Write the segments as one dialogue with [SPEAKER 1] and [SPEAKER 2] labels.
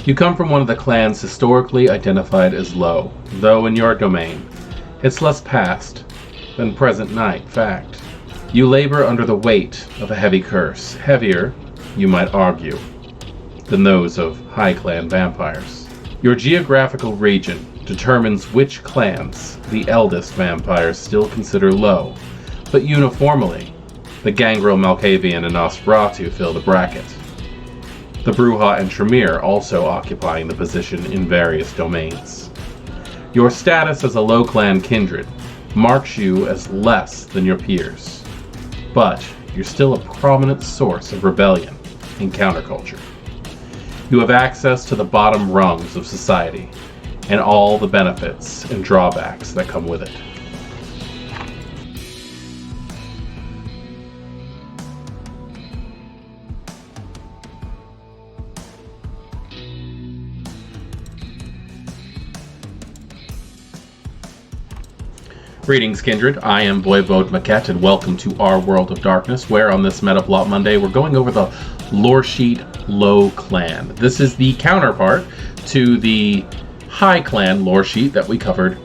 [SPEAKER 1] You come from one of the clans historically identified as low, though in your domain, it's less past than present night fact. You labor under the weight of a heavy curse, heavier, you might argue, than those of high clan vampires. Your geographical region determines which clans the eldest vampires still consider low, but uniformly, the Gangrel, Malkavian, and Nosferatu fill the bracket. The Brujah and Tremere also occupying the position in various domains. Your status as a low clan kindred marks you as less than your peers, but you're still a prominent source of rebellion in counterculture. You have access to the bottom rungs of society and all the benefits and drawbacks that come with it. Greetings, Kindred. I am Voivode Maquette, and welcome to our World of Darkness, where on this Metaplot Monday, we're going over the Loresheet Low Clan. This is the counterpart to the High Clan Loresheet that we covered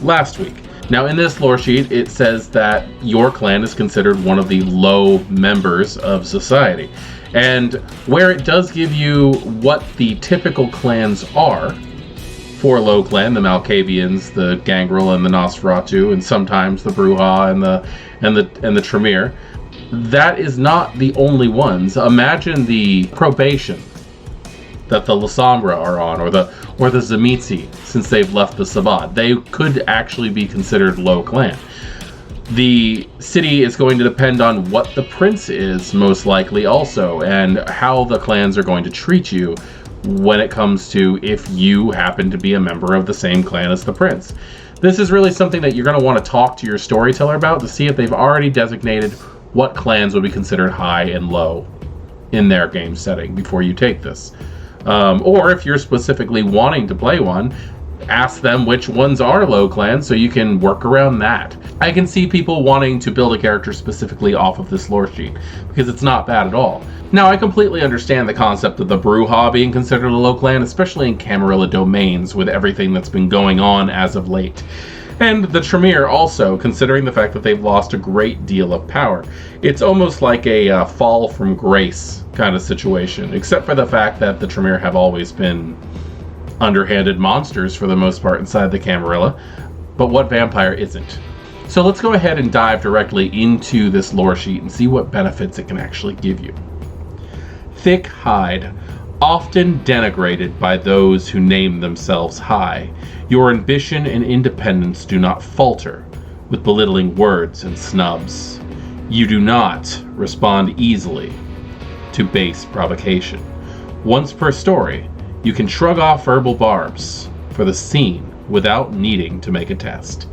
[SPEAKER 1] last week. Now, in this Loresheet, it says that your clan is considered one of the low members of society. And where it does give you what the typical clans are, for low clan, the Malkavians, the Gangrel, and the Nosferatu, and sometimes the Brujah and the Tremere. That is not the only ones. Imagine the probation that the Lasombra are on, or the Tzimisce, since they've left the Sabbat. They could actually be considered low clan. The city is going to depend on what the prince is, most likely also, and how the clans are going to treat you when it comes to if you happen to be a member of the same clan as the prince. This is really something that you're going to want to talk to your storyteller about to see if they've already designated what clans would be considered high and low in their game setting before you take this. Or if you're specifically wanting to play one, ask them which ones are low clans so you can work around that. I can see people wanting to build a character specifically off of this lore sheet because it's not bad at all. Now, I completely understand the concept of the Brujah being considered a low clan, especially in Camarilla domains with everything that's been going on as of late. And the Tremere also, considering the fact that they've lost a great deal of power. It's almost like a fall from grace kind of situation, except for the fact that the Tremere have always been underhanded monsters for the most part inside the Camarilla, but what vampire isn't? So let's go ahead and dive directly into this lore sheet and see what benefits it can actually give you. Thick hide, often denigrated by those who name themselves high. Your ambition and independence do not falter with belittling words and snubs. You do not respond easily to base provocation. Once per story, you can shrug off verbal barbs for the scene without needing to make a test.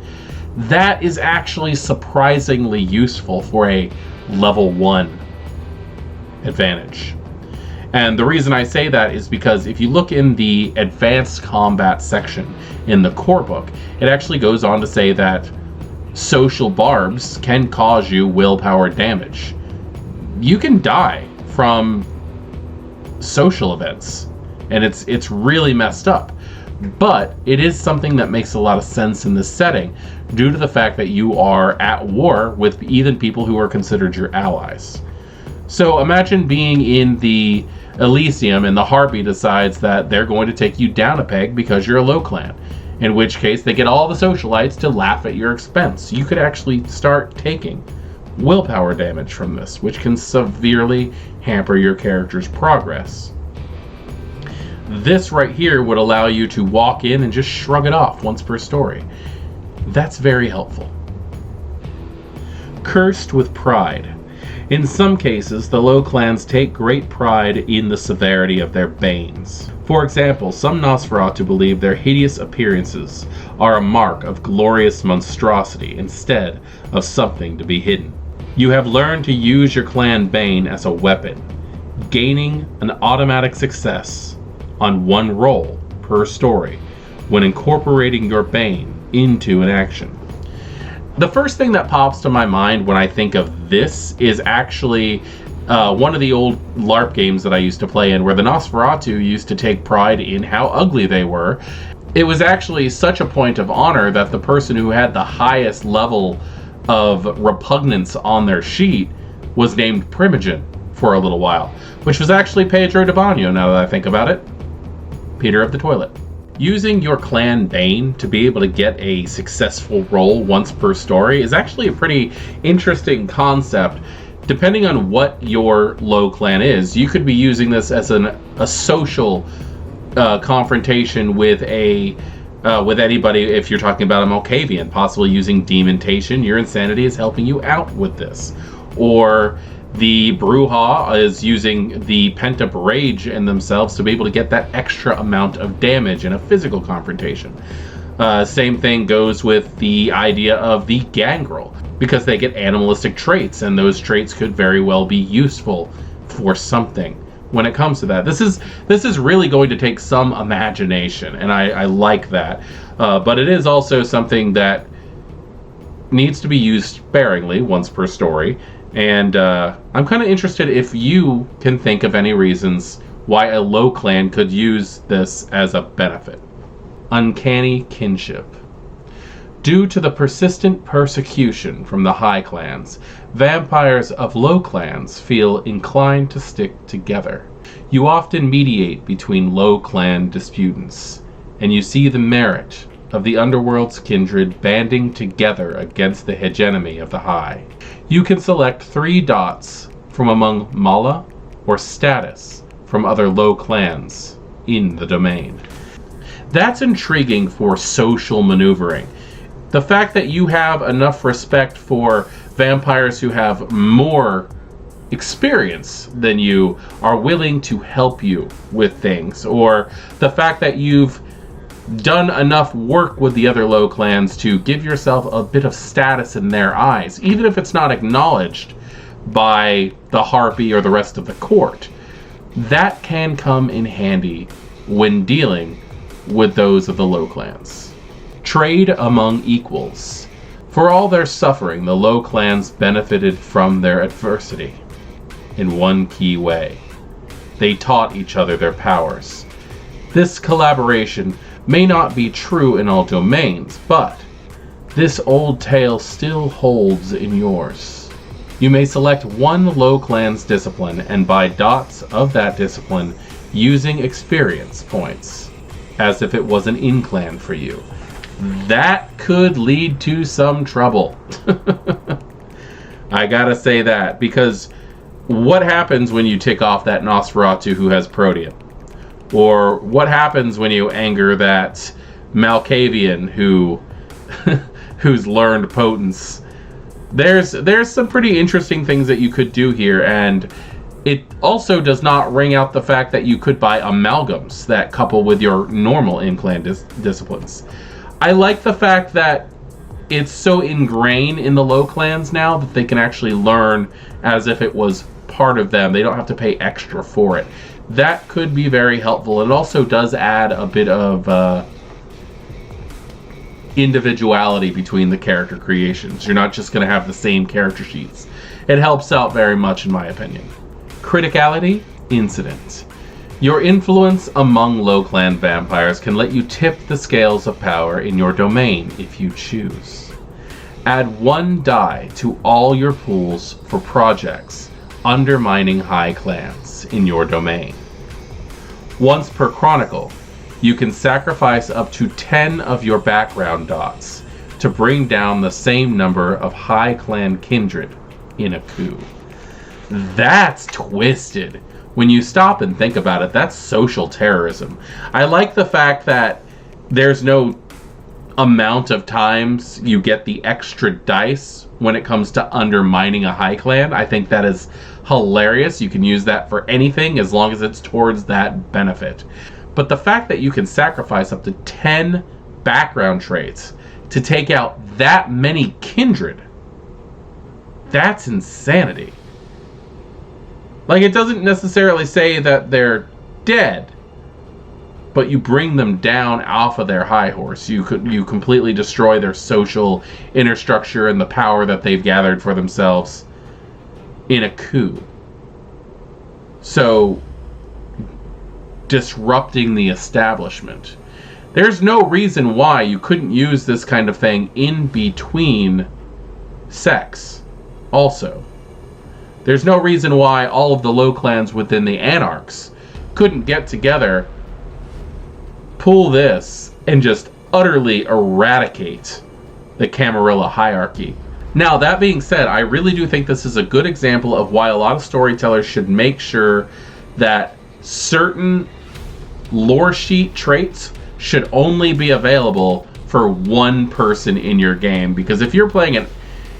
[SPEAKER 1] That is actually surprisingly useful for a level 1 advantage. And the reason I say that is because if you look in the advanced combat section in the core book, it actually goes on to say that social barbs can cause you willpower damage. You can die from social events, and it's really messed up. But it is something that makes a lot of sense in this setting due to the fact that you are at war with even people who are considered your allies. So imagine being in the Elysium and the Harpy decides that they're going to take you down a peg because you're a low clan, in which case they get all the socialites to laugh at your expense. You could actually start taking willpower damage from this, which can severely hamper your character's progress. This right here would allow you to walk in and just shrug it off once per story. That's very helpful. Cursed with pride. In some cases, the low clans take great pride in the severity of their banes. For example, some Nosferatu believe their hideous appearances are a mark of glorious monstrosity instead of something to be hidden. You have learned to use your clan bane as a weapon, gaining an automatic success on one roll per story when incorporating your bane into an action. The first thing that pops to my mind when I think of this is actually One of the old LARP games that I used to play in, where the Nosferatu used to take pride in how ugly they were. It was actually such a point of honor that the person who had the highest level of repugnance on their sheet was named Primogen for a little while, which was actually Pedro de Baño, now that I think about it. Peter of the Toilet. Using your clan Bane to be able to get a successful roll once per story is actually a pretty interesting concept. Depending on what your low clan is, you could be using this as a social confrontation with anybody. If you're talking about a Malkavian, possibly using Demontation, your insanity is helping you out with this. Or the Bruja is using the pent-up rage in themselves to be able to get that extra amount of damage in a physical confrontation. Same thing goes with the idea of the Gangrel, because they get animalistic traits, and those traits could very well be useful for something when it comes to that. This is really going to take some imagination, and I like that. But it is also something that needs to be used sparingly once per story. And I'm kind of interested if you can think of any reasons why a low clan could use this as a benefit. Uncanny kinship. Due to the persistent persecution from the high clans, vampires of low clans feel inclined to stick together. You often mediate between low clan disputants, and you see the merit of the underworld's kindred banding together against the hegemony of the high. You can select 3 dots from among Mala or status from other low clans in the domain. That's intriguing for social maneuvering. The fact that you have enough respect for vampires who have more experience than you are willing to help you with things, or the fact that you've done enough work with the other low clans to give yourself a bit of status in their eyes, even if it's not acknowledged by the Harpy or the rest of the court. That can come in handy when dealing with those of the low clans. Trade among equals. For all their suffering, the low clans benefited from their adversity in one key way. They taught each other their powers. This collaboration may not be true in all domains, but this old tale still holds in yours. You may select one low clan's discipline and buy dots of that discipline using experience points, as if it was an in-clan for you. That could lead to some trouble. I gotta say that, because what happens when you tick off that Nosferatu who has Protean? Or what happens when you anger that Malkavian who's learned Potence? There's some pretty interesting things that you could do here, and it also does not ring out the fact that you could buy amalgams that couple with your normal in-clan disciplines. I like the fact that it's so ingrained in the low clans now that they can actually learn as if it was part of them. They don't have to pay extra for it. That could be very helpful. It also does add a bit of individuality between the character creations. You're not just going to have the same character sheets. It helps out very much, in my opinion. Criticality, incident. Your influence among low clan vampires can let you tip the scales of power in your domain if you choose. Add 1 die to all your pools for projects undermining high clans in your domain. Once per chronicle, you can sacrifice up to 10 of your background dots to bring down the same number of high clan kindred in a coup. That's twisted. When you stop and think about it, that's social terrorism. I like the fact that there's no amount of times you get the extra dice when it comes to undermining a high clan. I think that is hilarious. You can use that for anything as long as it's towards that benefit. But the fact that you can sacrifice up to 10 background traits to take out that many kindred, that's insanity. Like, it doesn't necessarily say that they're dead, but you bring them down off of their high horse. You completely destroy their social inner structure and the power that they've gathered for themselves in a coup. So, disrupting the establishment. There's no reason why you couldn't use this kind of thing in between sects also. There's no reason why all of the low clans within the Anarchs couldn't get together, pull this, and just utterly eradicate the Camarilla hierarchy. Now, that being said, I really do think this is a good example of why a lot of storytellers should make sure that certain lore sheet traits should only be available for one person in your game. Because if you're playing an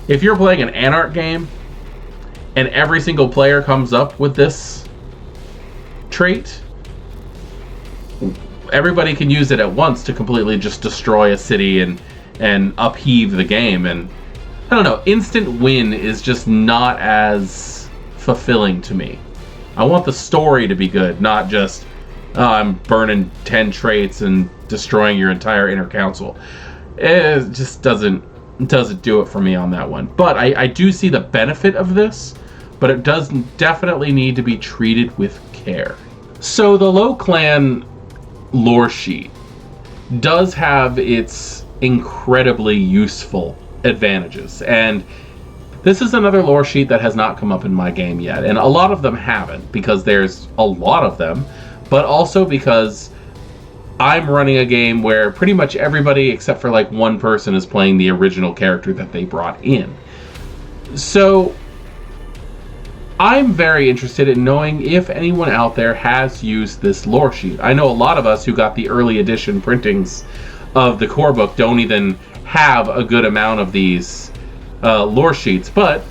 [SPEAKER 1] Anarch game and every single player comes up with this trait, everybody can use it at once to completely just destroy a city and upheave the game. And I don't know, instant win is just not as fulfilling to me. I want the story to be good, not just I'm burning 10 traits and destroying your entire inner council. It just doesn't do it for me on that one. But I do see the benefit of this, but it does definitely need to be treated with care. So the low clan lore sheet does have its incredibly useful advantages, and this is another lore sheet that has not come up in my game yet, and a lot of them haven't because there's a lot of them, but also because I'm running a game where pretty much everybody except for like one person is playing the original character that they brought in. So I'm very interested in knowing if anyone out there has used this lore sheet. I know a lot of us who got the early edition printings of the core book don't even have a good amount of these lore sheets, but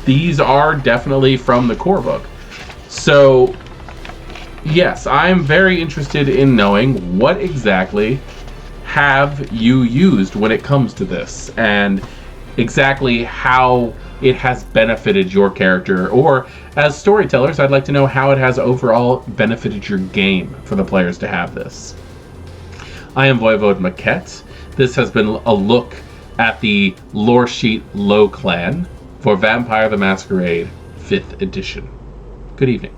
[SPEAKER 1] these are definitely from the core book. So yes, I'm very interested in knowing what exactly have you used when it comes to this, and exactly how it has benefited your character, or as storytellers, I'd like to know how it has overall benefited your game for the players to have this. I am Voivode Maquette. This has been a look at the lore sheet Low Clan for Vampire the Masquerade 5th edition. Good evening.